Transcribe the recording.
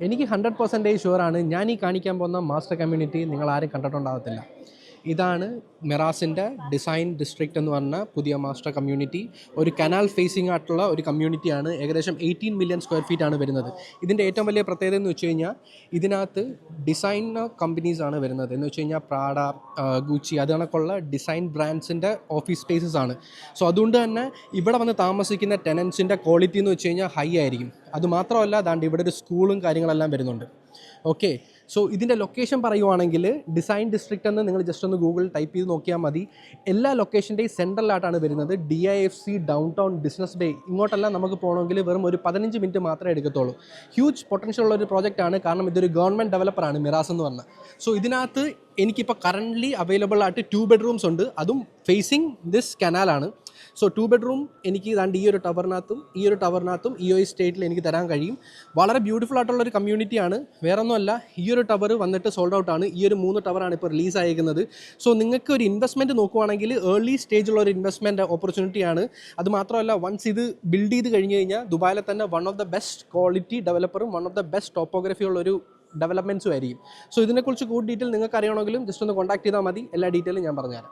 എനിക്ക് 100% ഷുവറാണ് ഞാൻ ഈ കാണിക്കാൻ പോകുന്ന മാസ്റ്റർ കമ്മ്യൂണിറ്റി നിങ്ങൾ ആരും കണ്ടിട്ടുണ്ടാകത്തില്ല. ഇതാണ് മിറാസിൻ്റെ ഡിസൈൻ ഡിസ്ട്രിക്റ്റ് എന്ന് പറഞ്ഞ പുതിയ മാസ്റ്റർ കമ്മ്യൂണിറ്റി. ഒരു കനാൽ ഫേസിംഗ് ആയിട്ടുള്ള ഒരു കമ്മ്യൂണിറ്റിയാണ്. ഏകദേശം 18 മില്യൺ സ്ക്വയർ ഫീറ്റ് ആണ് വരുന്നത്. ഇതിൻ്റെ ഏറ്റവും വലിയ പ്രത്യേകത എന്ന് വെച്ച് കഴിഞ്ഞാൽ ഇതിനകത്ത് ഡിസൈനർ കമ്പനീസാണ് വരുന്നത്. എന്ന് വെച്ച് കഴിഞ്ഞാൽ പ്രാഡ, ഗൂച്ചി അത് കണക്കുള്ള ഡിസൈൻ ബ്രാൻഡ്സിൻ്റെ ഓഫീസ് സ്പേസസ് ആണ്. സോ അതുകൊണ്ട് തന്നെ ഇവിടെ വന്ന് താമസിക്കുന്ന ടെനൻസിൻ്റെ ക്വാളിറ്റി എന്ന് വെച്ച് കഴിഞ്ഞാൽ ഹൈ ആയിരിക്കും. അതുമാത്രമല്ല ദാണ്ട് ഇവിടെ ഒരു സ്കൂളും കാര്യങ്ങളെല്ലാം വരുന്നുണ്ട്. ഓക്കെ, സോ ഇതിൻ്റെ ലൊക്കേഷൻ പറയുവാണെങ്കിൽ ഡിസൈൻ ഡിസ്ട്രിക്റ്റ് എന്ന് നിങ്ങൾ ജസ്റ്റ് ഒന്ന് ഗൂഗിൾ ടൈപ്പ് ചെയ്ത് നോക്കിയാൽ മതി. എല്ലാ ലൊക്കേഷൻ്റെയും സെൻട്രലായിട്ടാണ് വരുന്നത്. DIFC downtown business bay ഇങ്ങോട്ടെല്ലാം നമുക്ക് പോകണമെങ്കിൽ വെറും ഒരു 15 മിനിറ്റ് മാത്രമേ എടുക്കത്തുള്ളൂ. ഹ്യൂജ് പൊട്ടൻഷ്യൽ ഉള്ള ഒരു പ്രോജക്റ്റാണ്. കാരണം ഇതൊരു ഗവൺമെൻറ് ഡെവലപ്പറാണ് മിറാസ് എന്ന് പറഞ്ഞാൽ. സോ ഇതിനകത്ത് എനിക്കിപ്പോൾ കറൻ്റ്ലി അവൈലബിൾ ആയിട്ട് 2 ബെഡ്റൂംസ് ഉണ്ട്. അതും ഫേസിങ് ദിസ് കനാലാണ്. സോ 2 ബെഡ്റൂം എനിക്ക് ഇതാണ്ട് ഈ ഒരു ടവറിനകത്തും ഈ ഒരു സ്റ്റേറ്റിൽ എനിക്ക് തരാൻ കഴിയും. വളരെ ബ്യൂട്ടിഫുൾ ആയിട്ടുള്ളൊരു കമ്മ്യൂണിറ്റിയാണ്. വേറൊന്നുമല്ല, ഈ ഒരു ടവർ വന്നിട്ട് സോൾഡ് ഔട്ടാണ്. ഈ ഒരു 3 ടവറാണ് ഇപ്പോൾ റിലീസ് ആയിരിക്കുന്നത്. സോ നിങ്ങൾക്ക് ഒരു ഇൻവെസ്റ്റ്മെൻറ്റ് നോക്കുവാണെങ്കിൽ ഏർലി സ്റ്റേജിലുള്ള ഒരു ഇൻവെസ്റ്റ്മെൻറ്റ് ഓപ്പർച്യൂണിറ്റിയാണ്. അതുമാത്രമല്ല, വൺസ് ഇത് ബിൽഡ് ചെയ്ത് കഴിഞ്ഞ് കഴിഞ്ഞാൽ ദുബായിലെ തന്നെ one of the best quality ഡെവലപ്പറും one of the best topography ഉള്ളൊരു ഡെവലപ്മെൻറ്റ്സും ആയിരിക്കും. സോ ഇതിനെക്കുറിച്ച് കൂടുതൽ ഡീറ്റെയിൽ നിങ്ങൾക്ക് അറിയണമെങ്കിലും ജസ്റ്റ് ഒന്ന് കോൺടാക്ട് ചെയ്താൽ മതി. എല്ലാ ഡീറ്റെയിലും ഞാൻ പറഞ്ഞുതരാം.